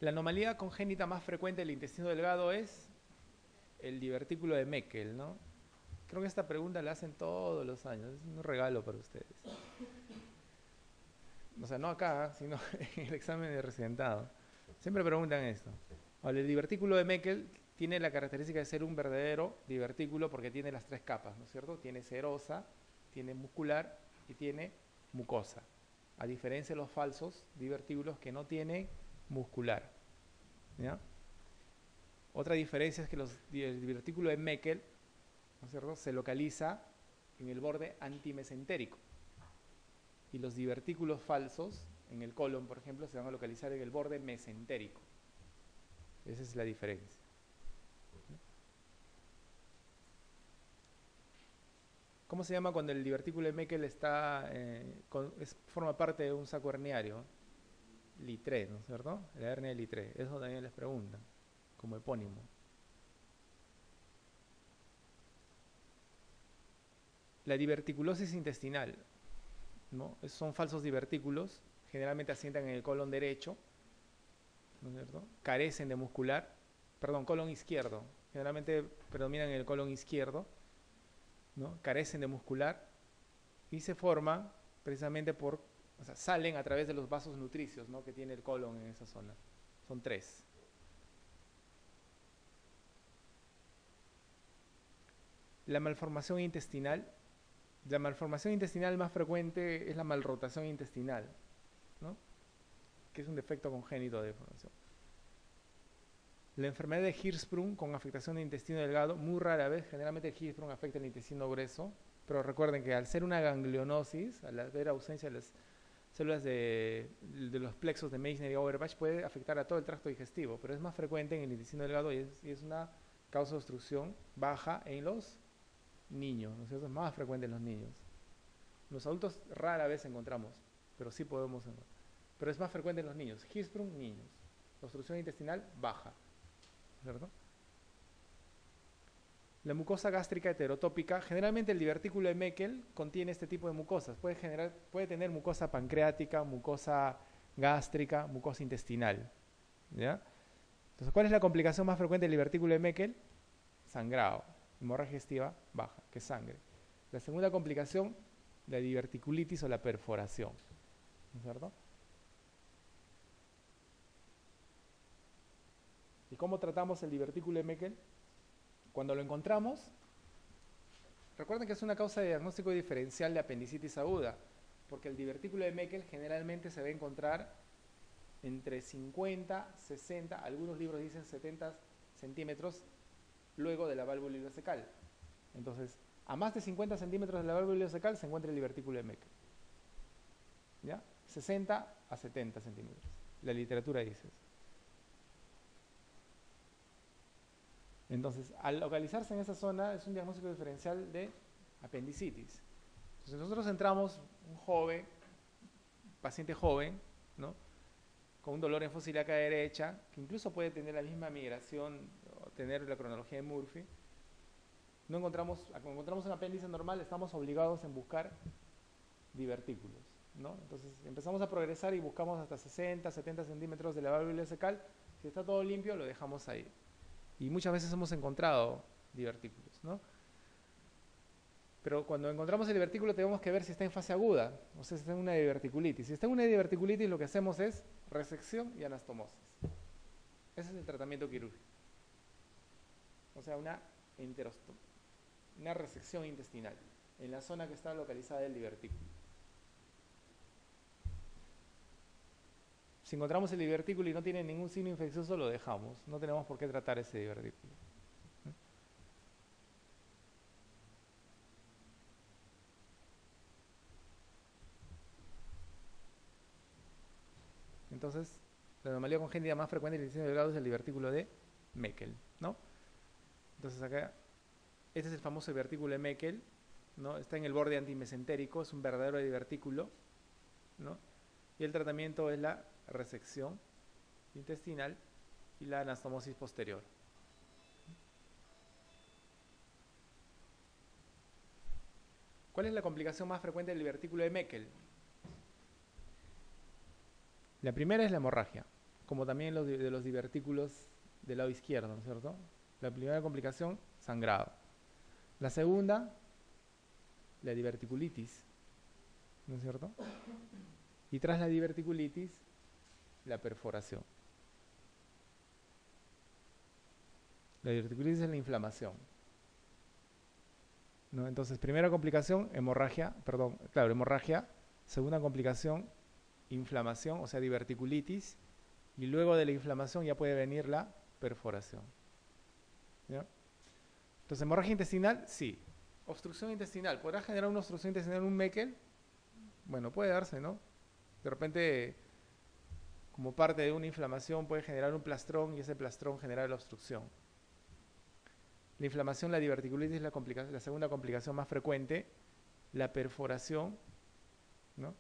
La anomalía congénita más frecuente del intestino delgado es el divertículo de Meckel, ¿no? Creo que esta pregunta la hacen todos los años, es un regalo para ustedes. O sea, no acá, sino en el examen de residentado. Siempre preguntan esto. Ahora, el divertículo de Meckel tiene la característica de ser un verdadero divertículo porque tiene las tres capas, ¿no es cierto? Tiene serosa, tiene muscular y tiene mucosa. A diferencia de los falsos divertículos que no tienen muscular. ¿Ya? Otra diferencia es que el divertículo de Meckel, ¿no es cierto?, se localiza en el borde antimesentérico. Y los divertículos falsos, en el colon, por ejemplo, se van a localizar en el borde mesentérico. Esa es la diferencia. ¿Cómo se llama cuando el divertículo de Meckel forma parte de un saco herniario? Litré, ¿no es cierto? La hernia de Litré. Eso también les preguntan, como epónimo. La diverticulosis intestinal, ¿no? Son falsos divertículos, generalmente asientan en el colon derecho, ¿no es cierto? Carecen de muscular, perdón, colon izquierdo, generalmente predominan en el colon izquierdo, ¿no? Carecen de muscular y se forman precisamente o sea, salen a través de los vasos nutricios, ¿no?, que tiene el colon en esa zona. Son tres. La malformación intestinal. La malformación intestinal más frecuente es la malrotación intestinal, ¿no?, que es un defecto congénito de formación. La enfermedad de Hirschsprung con afectación del intestino delgado, muy rara vez, generalmente el Hirschsprung afecta el intestino grueso, pero recuerden que al ser una ganglionosis, al haber ausencia de las células de los plexos de Meissner y Auerbach, puede afectar a todo el tracto digestivo, pero es más frecuente en el intestino delgado y es una causa de obstrucción baja en los niños, ¿no es cierto? Es más frecuente en los niños. Los adultos rara vez encontramos, pero sí podemos encontrar. Pero es más frecuente en los niños. Hirschsprung, niños. Obstrucción intestinal, baja. ¿Cierto? La mucosa gástrica heterotópica, generalmente el divertículo de Meckel contiene este tipo de mucosas. Puede tener mucosa pancreática, mucosa gástrica, mucosa intestinal. ¿Ya? Entonces, ¿cuál es la complicación más frecuente del divertículo de Meckel? Sangrado. Hemorragia digestiva baja, que es sangre. La segunda complicación, la diverticulitis o la perforación. ¿No es cierto? ¿Y cómo tratamos el divertículo de Meckel? Cuando lo encontramos, recuerden que es una causa de diagnóstico diferencial de apendicitis aguda, porque el divertículo de Meckel generalmente se va a encontrar entre 50, 60, algunos libros dicen 70 centímetros luego de la válvula ileocecal. Entonces, a más de 50 centímetros de la válvula ileocecal se encuentra el divertículo de Meckel. ¿Ya? 60 a 70 centímetros. La literatura dice eso. Entonces, al localizarse en esa zona, es un diagnóstico diferencial de apendicitis. Entonces, nosotros entramos, un joven, paciente joven, ¿no?, con un dolor en fosa ilíaca derecha, que incluso puede tener la misma migración o tener la cronología de Murphy. No encontramos, cuando encontramos un apéndice normal, estamos obligados en buscar divertículos, ¿no? Entonces empezamos a progresar y buscamos hasta 60, 70 centímetros de la válvula ileocecal. Si está todo limpio, lo dejamos ahí. Y muchas veces hemos encontrado divertículos, ¿no? Pero cuando encontramos el divertículo tenemos que ver si está en fase aguda, o sea, si está en una diverticulitis. Si está en una diverticulitis, lo que hacemos es resección y anastomosis. Ese es el tratamiento quirúrgico. O sea, una resección intestinal en la zona que está localizada el divertículo. Si encontramos el divertículo y no tiene ningún signo infeccioso, lo dejamos. No tenemos por qué tratar ese divertículo. Entonces, la anomalía congénita más frecuente del intestino delgado es el divertículo de Meckel, ¿no? Entonces acá, este es el famoso divertículo de Meckel, ¿no? Está en el borde antimesentérico, es un verdadero divertículo, ¿no? Y el tratamiento es la resección intestinal y la anastomosis posterior. ¿Cuál es la complicación más frecuente del divertículo de Meckel? La primera es la hemorragia. como también de los divertículos del lado izquierdo, ¿no es cierto? La primera complicación, sangrado. La segunda, la diverticulitis, ¿no es cierto? Y tras la diverticulitis, la perforación. La diverticulitis es la inflamación, ¿no? Entonces, primera complicación, hemorragia. Segunda complicación, inflamación, o sea, diverticulitis. Y luego de la inflamación ya puede venir la perforación. ¿Ya? Entonces, hemorragia intestinal, sí. Obstrucción intestinal, ¿podrá generar una obstrucción intestinal en un Meckel? Bueno, puede darse, ¿no? De repente, como parte de una inflamación, puede generar un plastrón y ese plastrón genera la obstrucción. La inflamación, la diverticulitis es la segunda complicación más frecuente. La perforación, ¿no?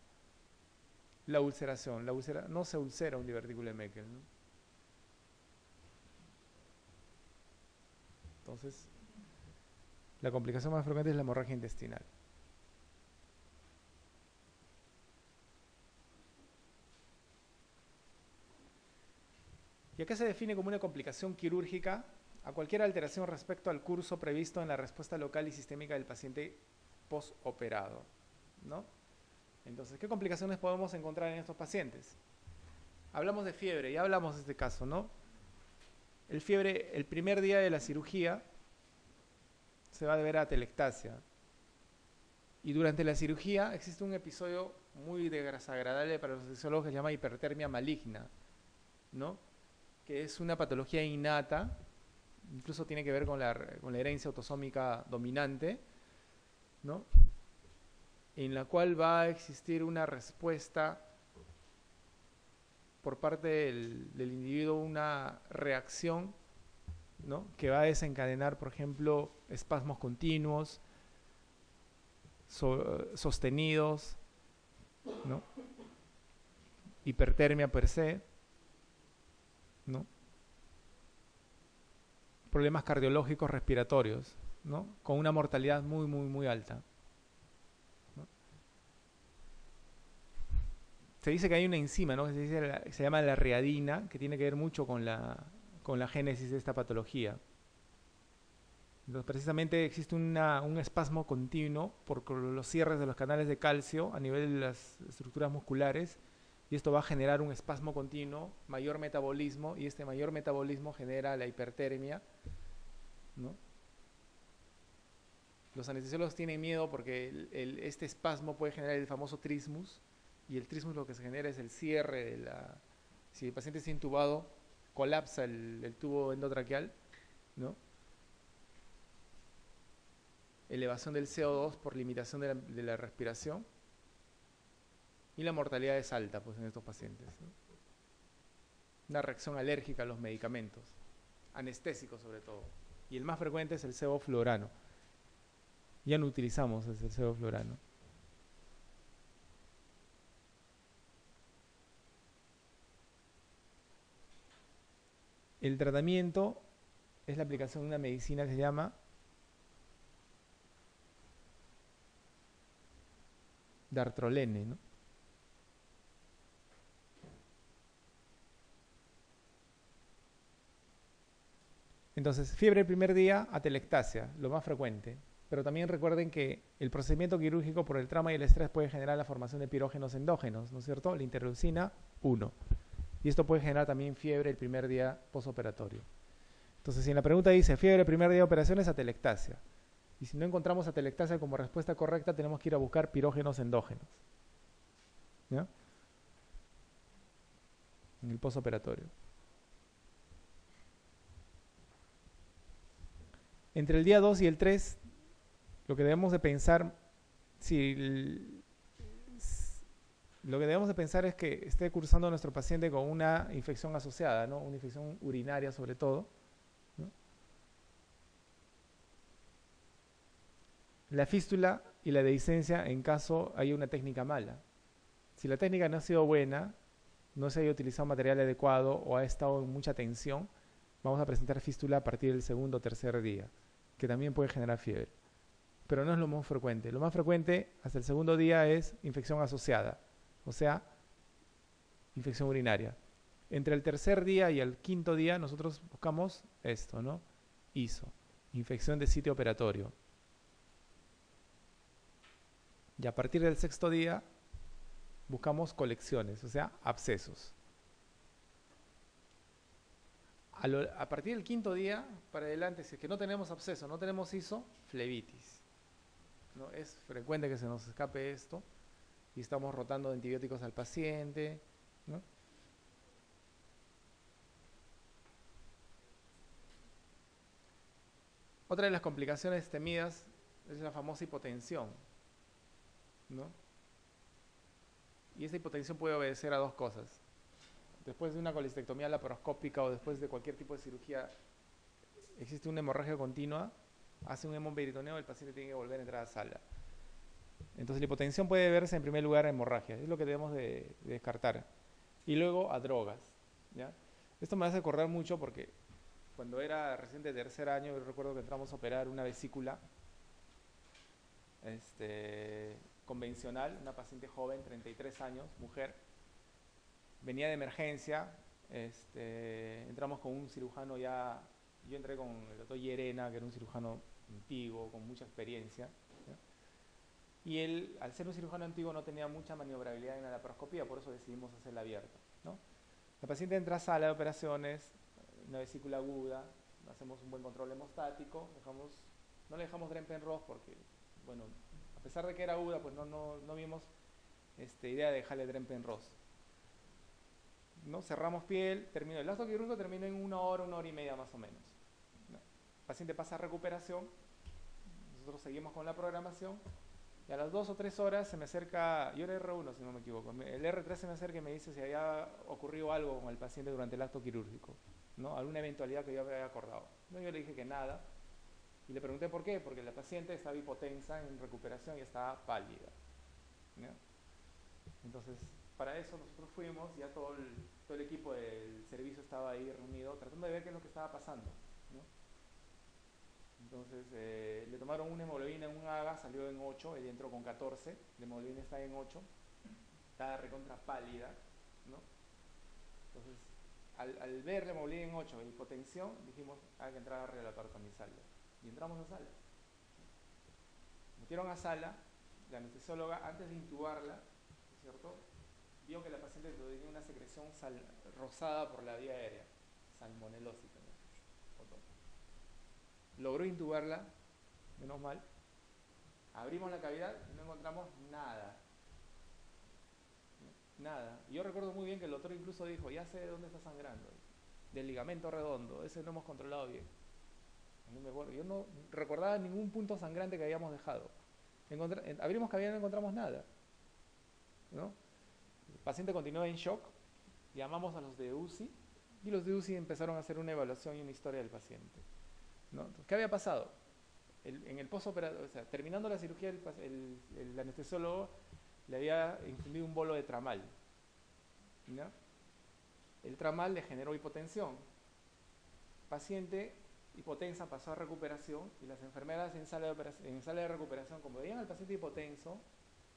La ulceración. No se ulcera un divertículo de Meckel, ¿no? Entonces, la complicación más frecuente es la hemorragia intestinal. ¿Y a qué se define como una complicación quirúrgica? A cualquier alteración respecto al curso previsto en la respuesta local y sistémica del paciente postoperado, ¿no? Entonces, ¿qué complicaciones podemos encontrar en estos pacientes? Hablamos de fiebre, ya hablamos de este caso, ¿no? El primer día de la cirugía se va a deber a atelectasia. Y durante la cirugía existe un episodio muy desagradable para los fisiólogos que se llama hipertermia maligna, ¿no? Que es una patología innata, incluso tiene que ver con la herencia autosómica dominante, ¿no? En la cual va a existir una respuesta por parte del individuo, una reacción, ¿no? Que va a desencadenar, por ejemplo, espasmos continuos, sostenidos, ¿no? Hipertermia per se, ¿no? Problemas cardiológicos respiratorios, ¿no? Con una mortalidad muy, muy, muy alta, ¿no? Se dice que hay una enzima, ¿no? Se llama la riadina, que tiene que ver mucho con la génesis de esta patología. Entonces, precisamente existe un espasmo continuo por los cierres de los canales de calcio a nivel de las estructuras musculares, y esto va a generar un espasmo continuo, mayor metabolismo, y este mayor metabolismo genera la hipertermia, ¿no? Los anestesiólogos tienen miedo porque este espasmo puede generar el famoso trismus, y el trismus lo que se genera es el cierre de la... Si el paciente está intubado, colapsa el tubo endotraqueal, ¿no? Elevación del CO2 por limitación de la respiración, y la mortalidad es alta, pues, en estos pacientes, ¿no? Una reacción alérgica a los medicamentos, anestésicos sobre todo, y el más frecuente es el sevoflurano. Ya no utilizamos el sevoflurano. El tratamiento es la aplicación de una medicina que se llama dartrolene, ¿no? Entonces, fiebre el primer día, atelectasia, lo más frecuente. Pero también recuerden que el procedimiento quirúrgico por el trauma y el estrés puede generar la formación de pirógenos endógenos, ¿no es cierto? La interleucina 1. Y esto puede generar también fiebre el primer día postoperatorio. Entonces, si en la pregunta dice fiebre el primer día de operación, es atelectasia. Y si no encontramos atelectasia como respuesta correcta, tenemos que ir a buscar pirógenos endógenos, ¿ya? En el postoperatorio. Entre el día 2 y el 3, lo que debemos de pensar, lo que debemos de pensar es que esté cursando nuestro paciente con una infección asociada, ¿no? Una infección urinaria sobre todo, ¿no? La fístula y la dehiscencia en caso hay una técnica mala. Si la técnica no ha sido buena, no se haya utilizado material adecuado o ha estado en mucha tensión, vamos a presentar fístula a partir del segundo o tercer día, que también puede generar fiebre. Pero no es lo más frecuente. Lo más frecuente hasta el segundo día es infección asociada, o sea, infección urinaria. Entre el tercer día y el quinto día nosotros buscamos esto, ¿no? ISO, infección de sitio operatorio. Y a partir del sexto día buscamos colecciones, o sea, abscesos. A partir del quinto día para adelante, si es que no tenemos absceso, no tenemos ISO, flebitis. ¿No? Es frecuente que se nos escape esto y estamos rotando de antibióticos al paciente, ¿no? Otra de las complicaciones temidas es la famosa hipotensión, ¿no? Y esa hipotensión puede obedecer a dos cosas. Después de una colistectomía laparoscópica o después de cualquier tipo de cirugía, existe una hemorragia continua, hace un hemoperitoneo, el paciente tiene que volver a entrar a sala. Entonces la hipotensión puede verse en primer lugar a hemorragia, es lo que debemos de descartar. Y luego a drogas, ¿ya? Esto me hace acordar mucho porque cuando era recién de tercer año, yo recuerdo que entramos a operar una vesícula convencional, una paciente joven, 33 años, mujer, venía de emergencia, entramos con un cirujano ya, yo entré con el doctor Llerena, que era un cirujano antiguo, con mucha experiencia, ¿ya? Y él, al ser un cirujano antiguo, no tenía mucha maniobrabilidad en la laparoscopía, por eso decidimos hacerla abierta, ¿no? La paciente entra a sala de operaciones, una vesícula aguda, hacemos un buen control hemostático, no le dejamos Drempen-Ross porque, bueno, a pesar de que era aguda, pues no vimos idea de dejarle Drempen-Ross, ¿no? Cerramos piel, terminó el lazo quirúrgico, terminó en una hora y media más o menos, ¿no? El paciente pasa a recuperación, nosotros seguimos con la programación y a las 2 o 3 horas se me acerca, yo era R1 si no me equivoco, el R3 se me acerca y me dice si había ocurrido algo con el paciente durante el acto quirúrgico, ¿no? Alguna eventualidad que yo había acordado. No, yo le dije que nada y le pregunté por qué, porque la paciente estaba hipotensa en recuperación y estaba pálida, ¿no? Entonces, para eso nosotros fuimos, ya todo el equipo del servicio estaba ahí reunido tratando de ver qué es lo que estaba pasando, ¿no? Entonces le tomaron una hemoglobina en un AGA, salió en 8, él entró con 14, la hemoglobina está en 8, está recontra pálida, ¿no? Entonces, al ver la hemoglobina en 8 e hipotensión, dijimos, hay que entrar a relapartonizarla. Y entramos a sala. Metieron a sala, la anestesióloga, antes de intubarla, ¿no es cierto?, vio que la paciente tenía una secreción rosada por la vía aérea, salmonelosis también. Logró intubarla, menos mal. Abrimos la cavidad y no encontramos nada. Nada. Y yo recuerdo muy bien que el doctor incluso dijo, ya sé de dónde está sangrando. Del ligamento redondo, ese no hemos controlado bien. Yo no recordaba ningún punto sangrante que habíamos dejado. Abrimos cavidad y no encontramos nada, ¿no? El paciente continuó en shock, llamamos a los de UCI y los de UCI empezaron a hacer una evaluación y una historia del paciente, ¿no? Entonces, ¿qué había pasado? En el postoperatorio, o sea, terminando la cirugía, el anestesiólogo le había infundido un bolo de tramal, ¿no? El tramal le generó hipotensión. Paciente hipotensa pasó a recuperación y las enfermeras en sala de recuperación, como veían al paciente hipotenso,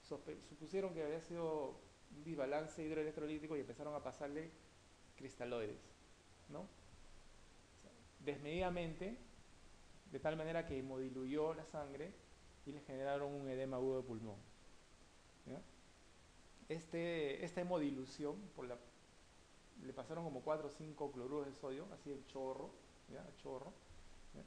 supusieron que había sido un desbalance hidroelectrolítico y empezaron a pasarle cristaloides, ¿no? O sea, desmedidamente, de tal manera que hemodiluyó la sangre y le generaron un edema agudo de pulmón, ¿ya? Esta hemodilución le pasaron como 4 o 5 cloruros de sodio, así el chorro, ¿ya? El chorro, ¿ya?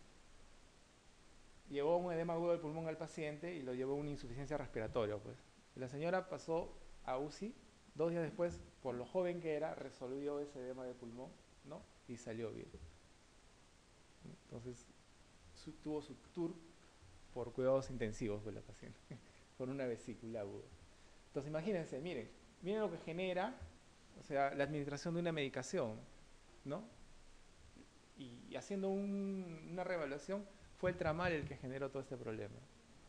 Llevó un edema agudo del pulmón al paciente y lo llevó a una insuficiencia respiratoria, pues. La señora pasó a UCI, 2 días después, por lo joven que era, resolvió ese edema de pulmón, ¿no? Y salió bien. Entonces, tuvo su tour por cuidados intensivos con la paciente, con una vesícula aguda. Entonces, imagínense, miren lo que genera, o sea, la administración de una medicación, ¿no? Y haciendo una reevaluación, fue el tramal el que generó todo este problema,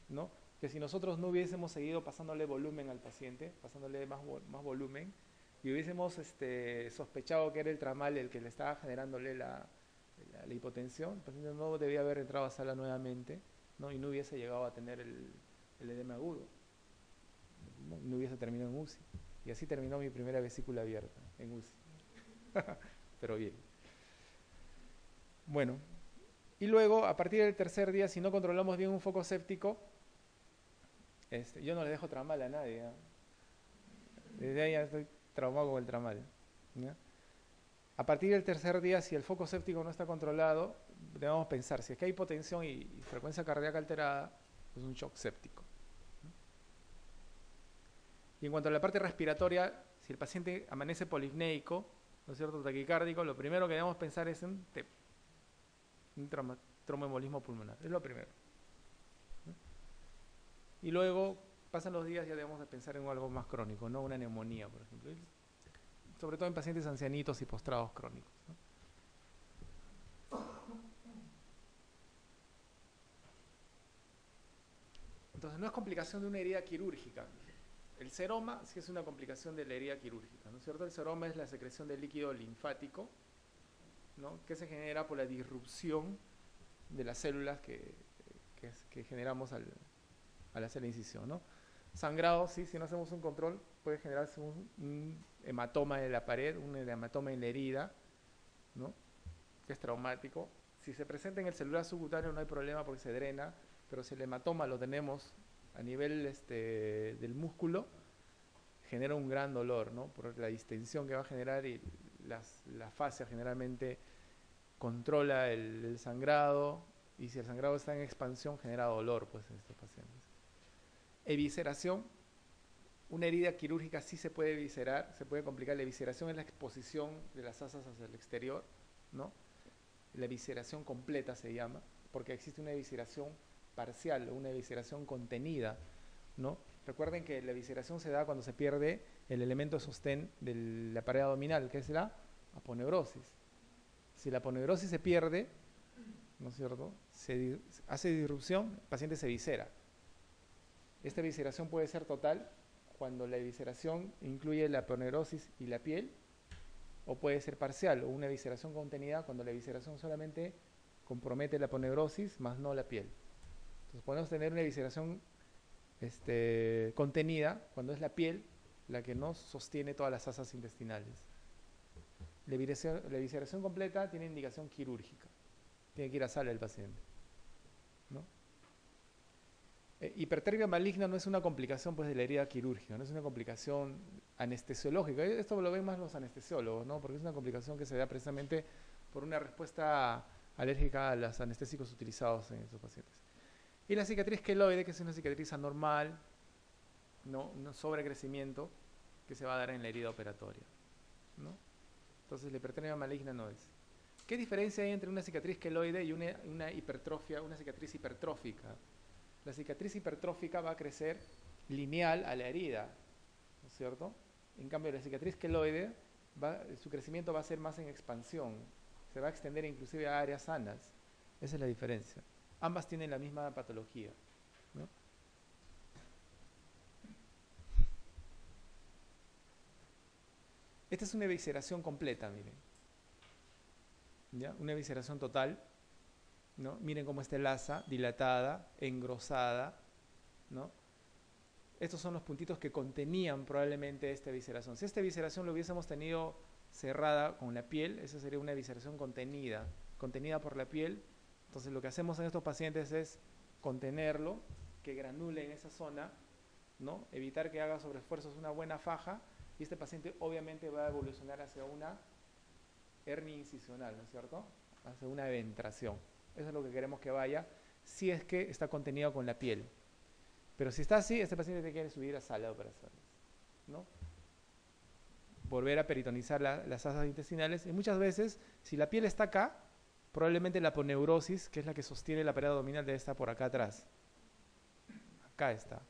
¿no? Que si nosotros no hubiésemos seguido pasándole volumen al paciente, pasándole más volumen, y hubiésemos sospechado que era el tramal el que le estaba generándole la hipotensión, el paciente no debía haber entrado a sala nuevamente, ¿no? Y no hubiese llegado a tener el edema agudo, ¿no? Y no hubiese terminado en UCI. Y así terminó mi primera vesícula abierta, en UCI. Pero bien. Bueno, y luego, a partir del tercer día, si no controlamos bien un foco séptico, yo no le dejo tramal a nadie. ¿Ya? Desde ahí ya estoy traumado con el tramal. ¿Ya? A partir del tercer día, si el foco séptico no está controlado, debemos pensar, si es que hay hipotensión y frecuencia cardíaca alterada, es un shock séptico. Y en cuanto a la parte respiratoria, si el paciente amanece polipneico, ¿no es cierto?, taquicárdico, lo primero que debemos pensar es en TEP, un tromboembolismo pulmonar. Es lo primero. Y luego, pasan los días, ya debemos de pensar en algo más crónico, ¿no? Una neumonía, por ejemplo. Sobre todo en pacientes ancianitos y postrados crónicos, ¿no? Entonces, no es complicación de una herida quirúrgica. El seroma sí es una complicación de la herida quirúrgica, ¿no es cierto? El seroma es la secreción de líquido linfático, ¿no?, que se genera por la disrupción de las células que generamos al hacer la incisión, ¿no? Sangrado, sí, si no hacemos un control, puede generarse un hematoma en la pared, un hematoma en la herida, ¿no?, que es traumático. Si se presenta en el celular subcutáneo no hay problema porque se drena, pero si el hematoma lo tenemos a nivel del músculo, genera un gran dolor, ¿no?, por la distensión que va a generar, y la fascia generalmente controla el sangrado, y si el sangrado está en expansión genera dolor, pues, en estos pacientes. Evisceración. Una herida quirúrgica sí se puede eviscerar, se puede complicar. La evisceración es la exposición de las asas hacia el exterior, ¿no? La evisceración completa se llama, porque existe una evisceración parcial o una evisceración contenida, ¿no? Recuerden que la evisceración se da cuando se pierde el elemento de sostén de la pared abdominal, que es la aponeurosis. Si la aponeurosis se pierde, ¿no es cierto?, se hace disrupción, el paciente se eviscera. Esta evisceración puede ser total cuando la evisceración incluye la aponeurosis y la piel, o puede ser parcial, o una evisceración contenida cuando la evisceración solamente compromete la aponeurosis más no la piel. Entonces podemos tener una evisceración contenida cuando es la piel la que no sostiene todas las asas intestinales. La evisceración completa tiene indicación quirúrgica, tiene que ir a sala el paciente, ¿no? Hipertermia maligna no es una complicación, pues, de la herida quirúrgica, no es una complicación anestesiológica. Esto lo ven más los anestesiólogos, ¿no?, porque es una complicación que se da precisamente por una respuesta alérgica a los anestésicos utilizados en estos pacientes. Y la cicatriz queloide, que es una cicatriz anormal, ¿no?, un sobrecrecimiento que se va a dar en la herida operatoria, ¿no? Entonces la hipertermia maligna no es. ¿Qué diferencia hay entre una cicatriz queloide y una hipertrofia, una cicatriz hipertrófica? La cicatriz hipertrófica va a crecer lineal a la herida, ¿no es cierto? En cambio, la cicatriz queloide, su crecimiento va a ser más en expansión, se va a extender inclusive a áreas sanas. Esa es la diferencia. Ambas tienen la misma patología, ¿no? Esta es una evisceración completa, miren. ¿Ya? Una evisceración total, ¿no? Miren cómo está el asa, dilatada, engrosada, ¿no? Estos son los puntitos que contenían probablemente esta evisceración. Si esta evisceración lo hubiésemos tenido cerrada con la piel, esa sería una evisceración contenida por la piel. Entonces lo que hacemos en estos pacientes es contenerlo, que granule en esa zona, ¿no?, evitar que haga sobreesfuerzos una buena faja, y este paciente obviamente va a evolucionar hacia una hernia incisional, ¿no es cierto?, hacia una eventración. Eso es lo que queremos que vaya, si es que está contenido con la piel. Pero si está así, este paciente te quiere subir a sala de operaciones, ¿no? Volver a peritonizar las asas intestinales. Y muchas veces, si la piel está acá, probablemente la aponeurosis, que es la que sostiene la pared abdominal, debe estar por acá atrás. Acá está.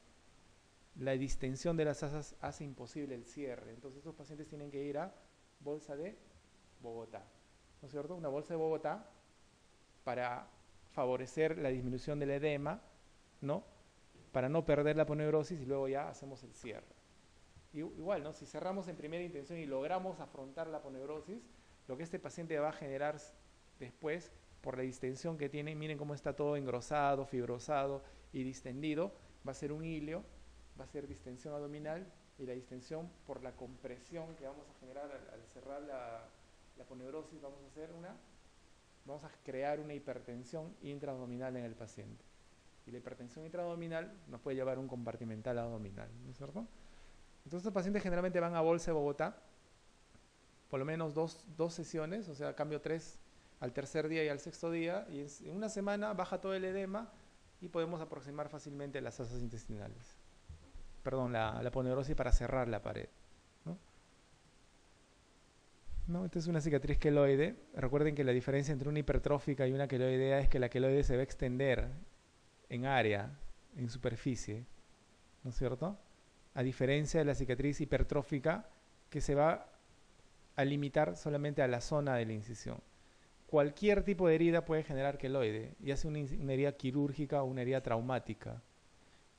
La distensión de las asas hace imposible el cierre. Entonces estos pacientes tienen que ir a bolsa de Bogotá, ¿no es cierto? Una bolsa de Bogotá para favorecer la disminución del edema, ¿no?, para no perder la aponeurosis, y luego ya hacemos el cierre. Igual, ¿no?, si cerramos en primera intención y logramos afrontar la aponeurosis, lo que este paciente va a generar después, por la distensión que tiene, miren cómo está todo engrosado, fibrosado y distendido, va a ser un hilio, va a ser distensión abdominal, y la distensión por la compresión que vamos a generar al cerrar aponeurosis vamos a crear una hipertensión intraabdominal en el paciente. Y la hipertensión intraabdominal nos puede llevar a un compartimental abdominal, ¿no es cierto? Entonces estos pacientes generalmente van a Bolsa de Bogotá, por lo menos dos sesiones, o sea, cambio 3 al tercer día y al sexto día, y en una semana baja todo el edema y podemos aproximar fácilmente las asas intestinales. Perdón, la aponeurosis para cerrar la pared, ¿no? ¿No? Esta es una cicatriz queloide. Recuerden que la diferencia entre una hipertrófica y una queloidea es que la queloide se va a extender en área, en superficie, ¿no es cierto? A diferencia de la cicatriz hipertrófica que se va a limitar solamente a la zona de la incisión. Cualquier tipo de herida puede generar queloide, ya sea una herida quirúrgica o una herida traumática.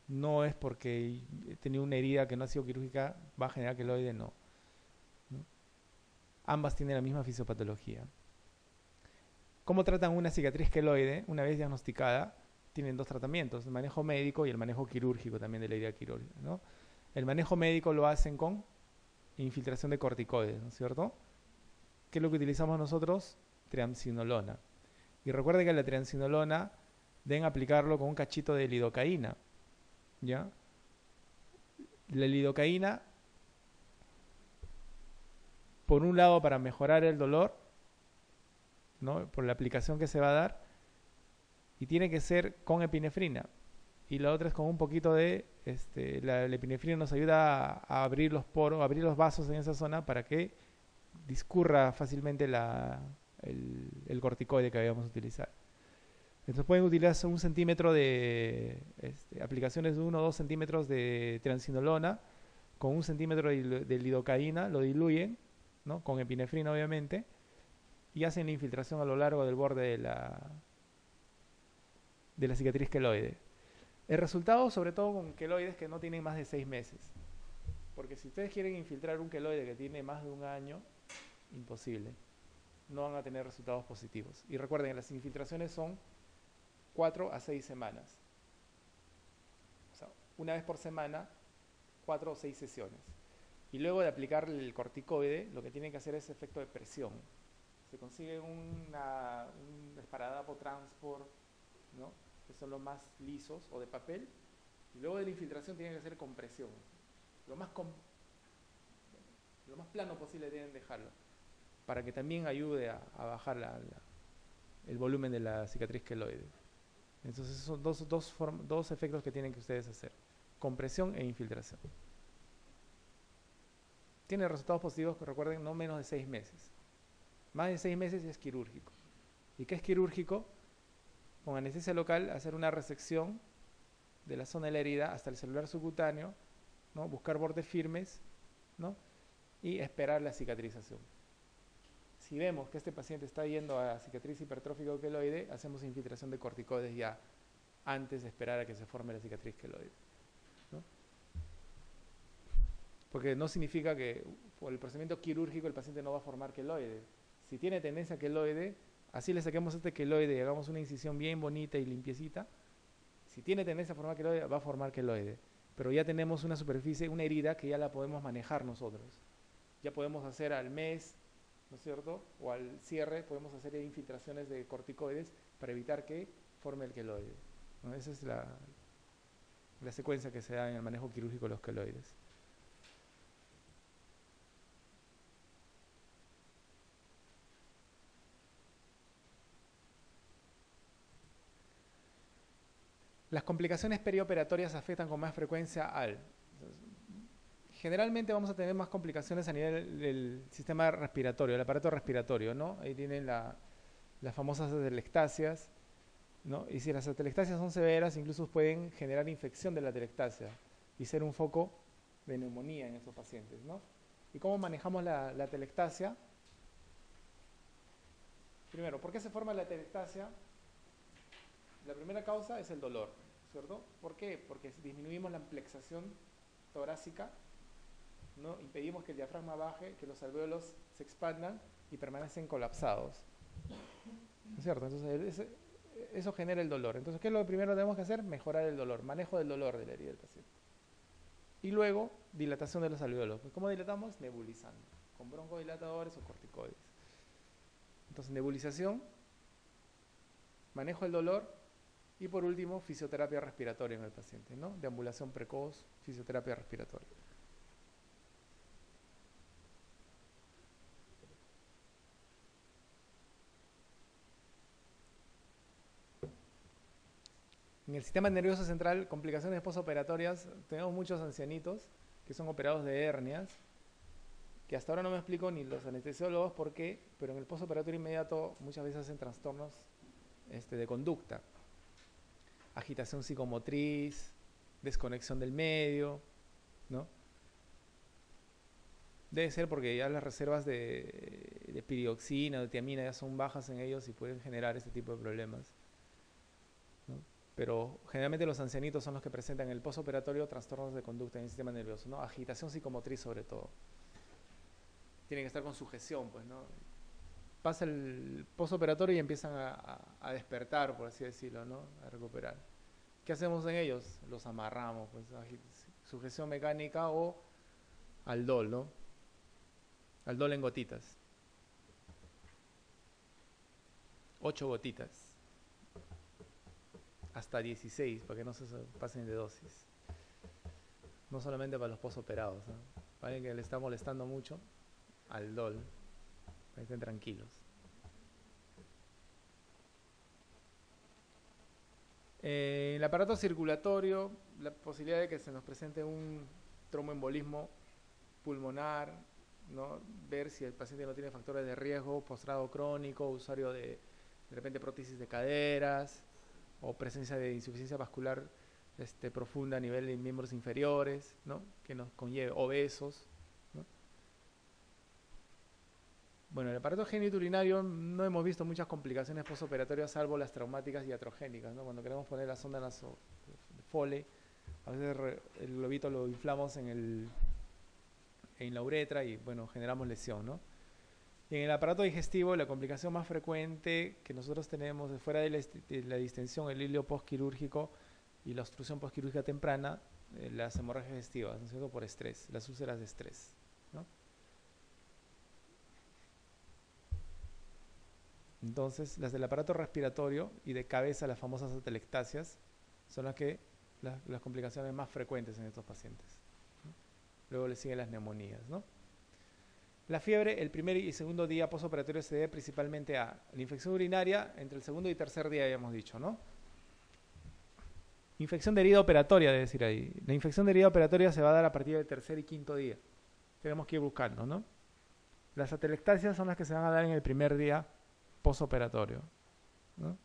No es porque he tenido una herida que no ha sido quirúrgica, va a generar queloide, no. Ambas tienen la misma fisiopatología. ¿Cómo tratan una cicatriz queloide? Una vez diagnosticada, tienen dos tratamientos, el manejo médico y el manejo quirúrgico también de la herida quirúrgica, ¿no? El manejo médico lo hacen con infiltración de corticoides, ¿no es cierto? ¿Qué es lo que utilizamos nosotros? Triamcinolona. Y recuerden que la triamcinolona deben aplicarlo con un cachito de lidocaína, ¿ya? La lidocaína, por un lado, para mejorar el dolor, ¿no? Por la aplicación que se va a dar, y tiene que ser con epinefrina. Y la otra es con un poquito de... la epinefrina nos ayuda a abrir los poros, a abrir los vasos en esa zona para que discurra fácilmente el corticoide que vamos a utilizar. Entonces pueden utilizar 1 centímetro de... aplicaciones de 1 o 2 centímetros de triamcinolona con 1 centímetro de lidocaína, lo diluyen, ¿no? Con epinefrina obviamente, y hacen la infiltración a lo largo del borde de la cicatriz queloide. El resultado, sobre todo con queloides que no tienen más de 6 meses. Porque si ustedes quieren infiltrar un queloide que tiene más de 1 año, imposible. No van a tener resultados positivos. Y recuerden, las infiltraciones son 4 a 6 semanas. O sea, una vez por semana, 4 o 6 sesiones. Y luego de aplicar el corticoide, lo que tienen que hacer es efecto de presión. Se consigue un esparadrapo transport, ¿no? Que son los más lisos, o de papel, y luego de la infiltración tienen que hacer compresión. Lo más plano posible tienen que dejarlo, para que también ayude a bajar el volumen de la cicatriz queloide. Entonces son dos efectos que tienen que ustedes hacer: compresión e infiltración. Tiene resultados positivos, que recuerden, no menos de 6 meses. Más de 6 meses es quirúrgico. ¿Y qué es quirúrgico? Con anestesia local, hacer una resección de la zona de la herida hasta el celular subcutáneo, ¿no? Buscar bordes firmes, ¿no? Y esperar la cicatrización. Si vemos que este paciente está yendo a cicatriz hipertrófica o queloide, hacemos infiltración de corticoides ya antes de esperar a que se forme la cicatriz queloide, ¿no? Porque no significa que por el procedimiento quirúrgico el paciente no va a formar queloide. Si tiene tendencia a queloide, así le saquemos este queloide y hagamos una incisión bien bonita y limpiecita, si tiene tendencia a formar queloide, va a formar queloide. Pero ya tenemos una superficie, una herida que ya la podemos manejar nosotros. Ya podemos hacer al mes, ¿no es cierto? O al cierre, podemos hacer infiltraciones de corticoides para evitar que forme el queloide, ¿no? Esa es la secuencia que se da en el manejo quirúrgico de los queloides. Las complicaciones perioperatorias afectan con más frecuencia generalmente vamos a tener más complicaciones a nivel del sistema respiratorio, el aparato respiratorio, ¿no? Ahí tienen las famosas atelectasias, ¿no? Y si las atelectasias son severas, incluso pueden generar infección de la atelectasia y ser un foco de neumonía en estos pacientes, ¿no? ¿Y cómo manejamos la atelectasia? Primero, ¿por qué se forma la atelectasia? La primera causa es el dolor, ¿cierto? ¿Por qué? Porque disminuimos la amplexación torácica, ¿no? Impedimos que el diafragma baje, que los alvéolos se expandan y permanecen colapsados, ¿no es cierto? Entonces eso genera el dolor. Entonces, ¿qué es lo primero que tenemos que hacer? Mejorar el dolor, manejo del dolor de la herida del paciente. Y luego, dilatación de los alvéolos. ¿Cómo dilatamos? Nebulizando, con broncodilatadores o corticoides. Entonces, nebulización, manejo del dolor y por último, fisioterapia respiratoria en el paciente, ¿no? Deambulación precoz, fisioterapia respiratoria. En el sistema nervioso central, complicaciones postoperatorias, tenemos muchos ancianitos que son operados de hernias, que hasta ahora no me explico ni los anestesiólogos por qué, pero en el postoperatorio inmediato muchas veces hacen trastornos de conducta, agitación psicomotriz, desconexión del medio, ¿no? Debe ser porque ya las reservas de piridoxina, de tiamina ya son bajas en ellos y pueden generar este tipo de problemas, ¿no? Pero generalmente los ancianitos son los que presentan en el postoperatorio trastornos de conducta en el sistema nervioso, ¿no? Agitación psicomotriz sobre todo. Tienen que estar con sujeción, pues, ¿no? Pasa el postoperatorio y empiezan a despertar, por así decirlo, ¿no? A recuperar. ¿Qué hacemos en ellos? Los amarramos, pues, sujeción mecánica o aldol, ¿no? Aldol en gotitas. 8 gotitas. Hasta 16, para que no se pasen de dosis. No solamente para los posoperados, ¿no? Para alguien que le está molestando mucho, aldol. Para que estén tranquilos. En el aparato circulatorio, la posibilidad de que se nos presente un tromboembolismo pulmonar, ¿no? Ver si el paciente no tiene factores de riesgo, postrado crónico, usuario de repente prótesis de caderas o presencia de insuficiencia vascular profunda a nivel de miembros inferiores, ¿no? Que nos conlleve obesos, ¿no? Bueno, en el aparato genitourinario no hemos visto muchas complicaciones postoperatorias salvo las traumáticas y iatrogénicas, ¿no? Cuando queremos poner la sonda de Foley, a veces el globito lo inflamos en la uretra y bueno, generamos lesión, ¿no? Y en el aparato digestivo, la complicación más frecuente que nosotros tenemos de fuera de la distensión, el hilio postquirúrgico y la obstrucción postquirúrgica temprana, las hemorragias digestivas, ¿no es cierto? Por estrés, las úlceras de estrés, ¿no? Entonces, las del aparato respiratorio y de cabeza, las famosas atelectasias, son las complicaciones más frecuentes en estos pacientes, ¿no? Luego le siguen las neumonías, ¿no? La fiebre, el primer y segundo día postoperatorio se debe principalmente a la infección urinaria, entre el segundo y tercer día habíamos dicho, ¿no? Infección de herida operatoria, debe decir ahí. La infección de herida operatoria se va a dar a partir del tercer y quinto día. Tenemos que ir buscando, ¿no? Las atelectasias son las que se van a dar en el primer día postoperatorio, ¿no?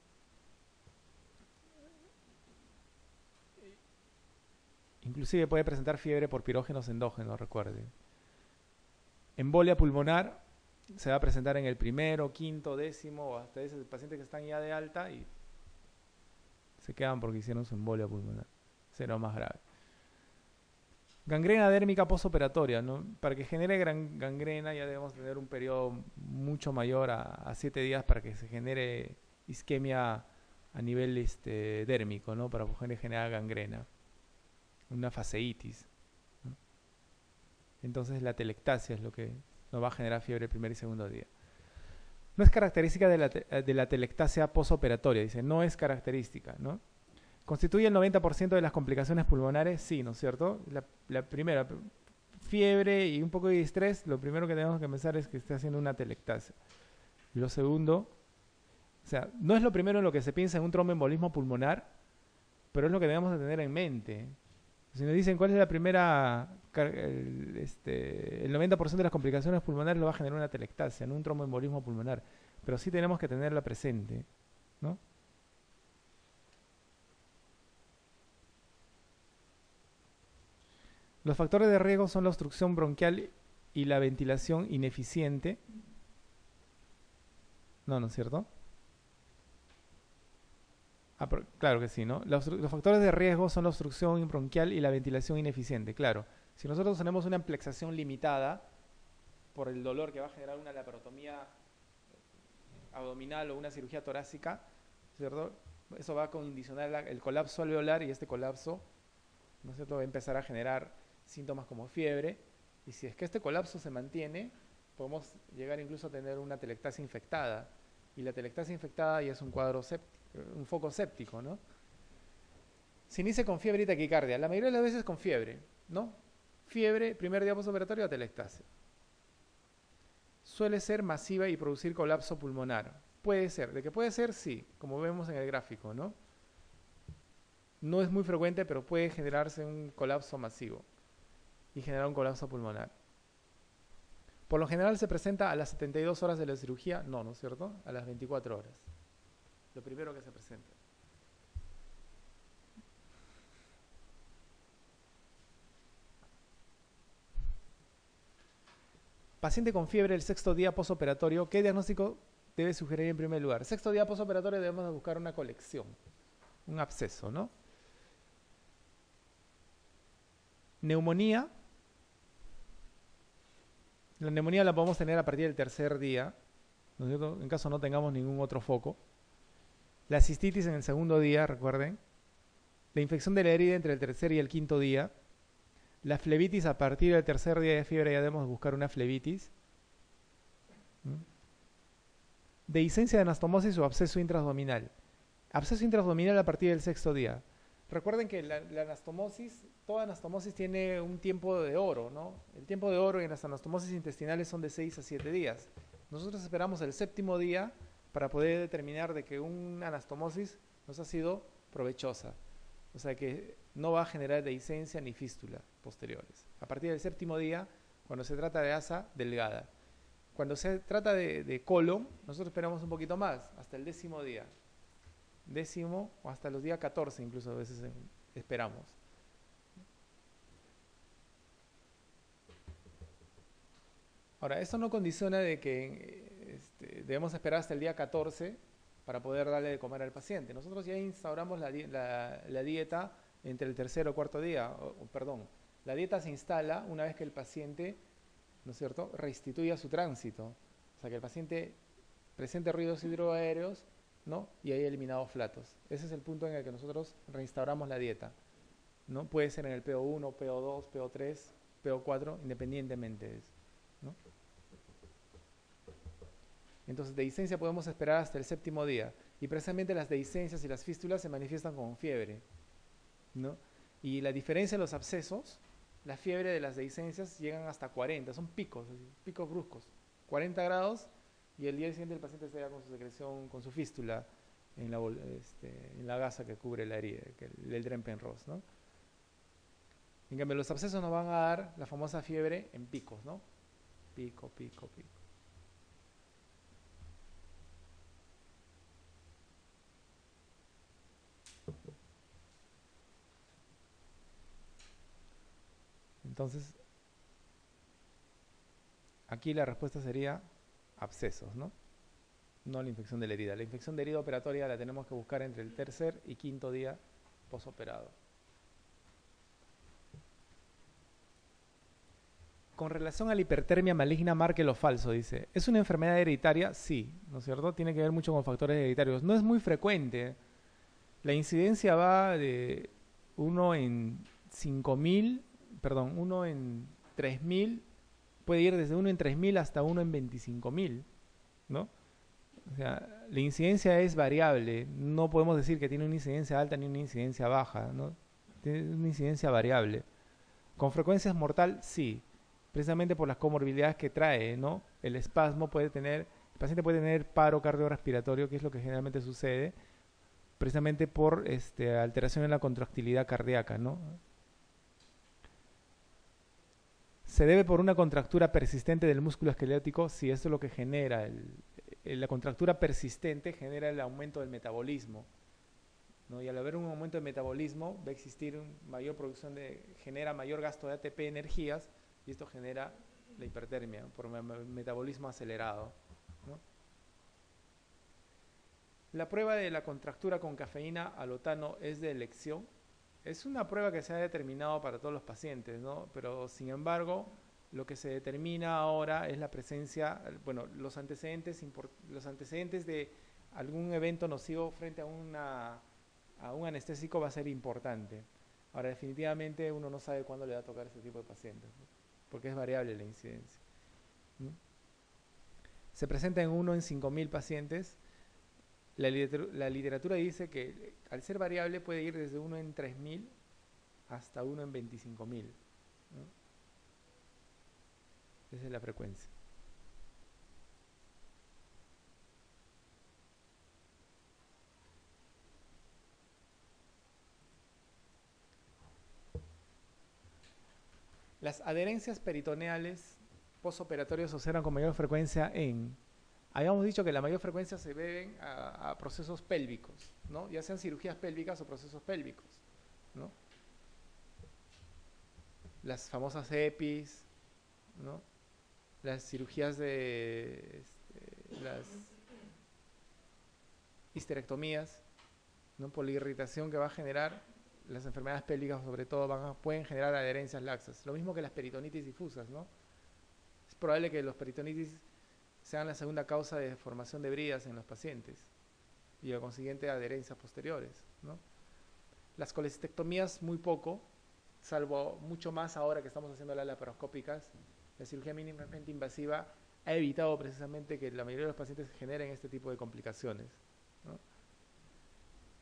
Inclusive puede presentar fiebre por pirógenos endógenos, recuerden. Embolia pulmonar se va a presentar en el primero, quinto, décimo, o hasta esos pacientes que están ya de alta y se quedan porque hicieron su embolia pulmonar. Será más grave. Gangrena dérmica postoperatoria, ¿no? Para que genere gangrena ya debemos tener un periodo mucho mayor a 7 días para que se genere isquemia a nivel dérmico, ¿no? Para poder generar gangrena. Una fasciitis, ¿no? Entonces la telectasia es lo que nos va a generar fiebre el primer y segundo día. No es característica de la telectasia postoperatoria, dice, no es característica, ¿no? ¿Constituye el 90% de las complicaciones pulmonares? Sí, ¿no es cierto? La primera, fiebre y un poco de estrés, lo primero que tenemos que pensar es que esté haciendo una telectasia. Y lo segundo, o sea, no es lo primero en lo que se piensa en un tromboembolismo pulmonar, pero es lo que debemos de tener en mente. Si nos dicen cuál es la primera, el 90% de las complicaciones pulmonares lo va a generar una telectasia, no un tromboembolismo pulmonar. Pero sí tenemos que tenerla presente, ¿no? Los factores de riesgo son la obstrucción bronquial y la ventilación ineficiente. No, ¿no es cierto? Ah, claro que sí, ¿no? Los factores de riesgo son la obstrucción bronquial y la ventilación ineficiente, claro. Si nosotros tenemos una amplexación limitada por el dolor que va a generar una laparotomía abdominal o una cirugía torácica, ¿cierto? Eso va a condicionar el colapso alveolar y este colapso, ¿no es cierto?, va a empezar a generar síntomas como fiebre. Y si es que este colapso se mantiene, Podemos llegar incluso a tener una telectasia infectada. Y la telectasia infectada ya es un cuadro un foco séptico, ¿no? Se inicia con fiebre y taquicardia. La mayoría de las veces con fiebre, ¿no? Fiebre, primer día postoperatorio, atelectasia. Suele ser masiva y producir colapso pulmonar. Puede ser. ¿De qué puede ser? Sí, como vemos en el gráfico, ¿no? No es muy frecuente, pero puede generarse un colapso masivo y generar un colapso pulmonar. Por lo general se presenta a las 72 horas de la cirugía. No, ¿no es cierto? A las 24 horas. Lo primero que se presenta. Paciente con fiebre el sexto día posoperatorio, ¿qué diagnóstico debe sugerir en primer lugar? Sexto día posoperatorio debemos buscar una colección, un absceso, ¿no? Neumonía. La neumonía la podemos tener a partir del tercer día, ¿no es cierto? En caso no tengamos ningún otro foco. La cistitis en el segundo día, recuerden. La infección de la herida entre el tercer y el quinto día. La flebitis a partir del tercer día de fiebre ya debemos buscar una flebitis. Dehiscencia de anastomosis o absceso intraabdominal. Absceso intraabdominal a partir del sexto día. Recuerden que la anastomosis, toda anastomosis tiene un tiempo de oro, ¿no? El tiempo de oro en las anastomosis intestinales son de 6 a 7 días. Nosotros esperamos el séptimo día para poder determinar de que una anastomosis nos ha sido provechosa. O sea que no va a generar dehiscencia ni fístula posteriores. A partir del séptimo día, cuando se trata de asa delgada. Cuando se trata de colon, nosotros esperamos un poquito más, hasta el décimo día. Décimo o hasta los días 14 incluso a veces esperamos. Ahora, esto no condiciona de que debemos esperar hasta el día 14 para poder darle de comer al paciente. Nosotros ya instauramos la dieta entre el tercer o cuarto día, perdón, la dieta se instala una vez que el paciente, ¿no es cierto?, restituya su tránsito. O sea, que el paciente presente ruidos hidroaéreos, ¿no?, y haya eliminado flatos. Ese es el punto en el que nosotros reinstauramos la dieta, ¿no? Puede ser en el PO1, PO2, PO3, PO4, independientemente de eso, ¿no? Entonces, dehiscencia podemos esperar hasta el séptimo día. Y precisamente las dehiscencias y las fístulas se manifiestan con fiebre, ¿no? Y la diferencia de los abscesos, la fiebre de las dehiscencias llegan hasta 40, son picos, picos bruscos. 40 grados y el día siguiente el paciente está ya con su secreción, con su fístula en la gasa que cubre la herida, el Drempen-Ross, ¿no? En cambio, los abscesos nos van a dar la famosa fiebre en picos, ¿no? Pico, pico, pico. Entonces, aquí la respuesta sería abscesos, ¿no? No la infección de la herida. La infección de herida operatoria la tenemos que buscar entre el tercer y quinto día posoperado. Con relación a la hipertermia maligna, marque lo falso, dice. ¿Es una enfermedad hereditaria? Sí, ¿no es cierto? Tiene que ver mucho con factores hereditarios. No es muy frecuente. La incidencia va de 1 en 5.000, perdón, 1 en 3.000, puede ir desde 1 en 3.000 hasta 1 en 25.000, ¿no? O sea, la incidencia es variable. No podemos decir que tiene una incidencia alta ni una incidencia baja, ¿no? Tiene una incidencia variable. ¿Con frecuencia es mortal? Sí. Precisamente por las comorbilidades que trae, ¿no? El espasmo puede tener, el paciente puede tener paro cardiorrespiratorio, que es lo que generalmente sucede, precisamente por alteración en la contractilidad cardíaca, ¿no? Se debe por una contractura persistente del músculo esquelético, si eso es lo que genera, la contractura persistente genera el aumento del metabolismo, ¿no? Y al haber un aumento de metabolismo va a existir mayor producción genera mayor gasto de ATP energías, y esto genera la hipertermia por metabolismo acelerado, ¿no? La prueba de la contractura con cafeína alotano es de elección. Es una prueba que se ha determinado para todos los pacientes, ¿no? Pero sin embargo, lo que se determina ahora es la presencia, bueno, los antecedentes de algún evento nocivo frente a un anestésico va a ser importante. Ahora, definitivamente uno no sabe cuándo le va a tocar ese tipo de pacientes, ¿no? Porque es variable la incidencia, ¿no? Se presenta en 1 en 5.000 pacientes. La literatura dice que al ser variable puede ir desde 1 en 3.000 hasta 1 en 25.000, ¿no? Esa es la frecuencia. Las adherencias peritoneales postoperatorias se observan con mayor frecuencia en... Habíamos dicho que la mayor frecuencia se deben a procesos pélvicos, ¿no? Ya sean cirugías pélvicas o procesos pélvicos, ¿no? Las famosas EPIs, ¿no? Las cirugías de... las histerectomías, ¿no? Por la irritación que va a generar las enfermedades pélvicas, sobre todo, pueden generar adherencias laxas. Lo mismo que las peritonitis difusas, ¿no? Es probable que los peritonitis sean la segunda causa de formación de bridas en los pacientes y a consiguiente adherencias posteriores, ¿no? Las colecistectomías muy poco, salvo mucho más ahora que estamos haciendo las laparoscópicas. La cirugía mínimamente invasiva ha evitado precisamente que la mayoría de los pacientes generen este tipo de complicaciones, ¿no?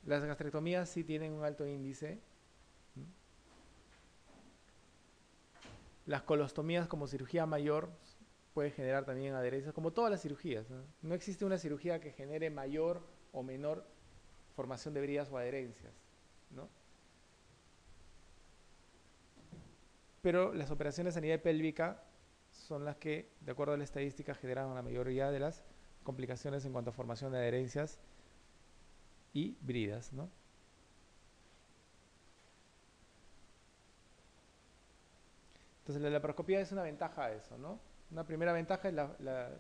Las gastrectomías sí tienen un alto índice. Las colostomías como cirugía mayor puede generar también adherencias, como todas las cirugías, ¿no? No existe una cirugía que genere mayor o menor formación de bridas o adherencias, ¿no? Pero las operaciones a nivel pélvica son las que, de acuerdo a la estadística, generan la mayoría de las complicaciones en cuanto a formación de adherencias y bridas, ¿no? Entonces la laparoscopía es una ventaja a eso, ¿no? Una primera ventaja es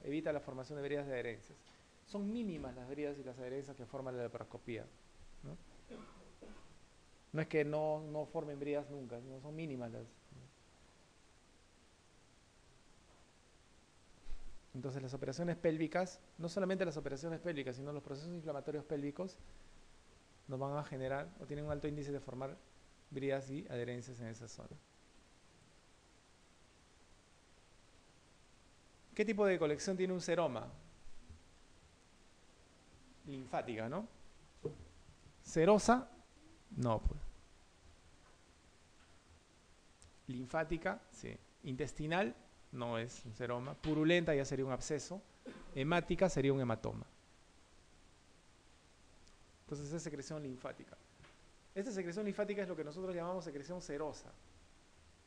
evita la formación de bridas de adherencias. Son mínimas las bridas y las adherencias que forman la laparoscopía, ¿no? No es que no formen bridas nunca, no, son mínimas las. Entonces las operaciones pélvicas, no solamente las operaciones pélvicas, sino los procesos inflamatorios pélvicos nos van a generar o tienen un alto índice de formar bridas y adherencias en esa zona. ¿Qué tipo de colección tiene un seroma? Linfática, ¿no? Serosa, no, pues. Linfática, sí. Intestinal, no es un seroma. Purulenta ya sería un absceso. Hemática sería un hematoma. Entonces es secreción linfática. Esta secreción linfática es lo que nosotros llamamos secreción serosa,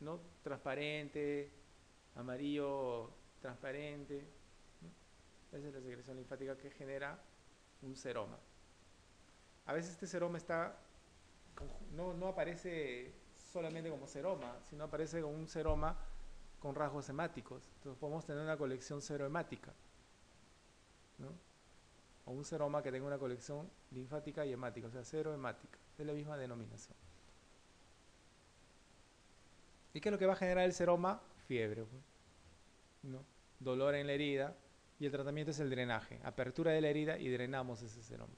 ¿no? Transparente, amarillo transparente, ¿no? Esa es la secreción linfática que genera un seroma. A veces este seroma no aparece solamente como seroma, sino aparece como un seroma con rasgos hemáticos. Entonces podemos tener una colección serohemática, ¿no? O un seroma que tenga una colección linfática y hemática, o sea, serohemática, de la misma denominación. ¿Y qué es lo que va a generar el seroma? Fiebre, ¿no? Dolor en la herida, y el tratamiento es el drenaje, apertura de la herida y drenamos ese seroma.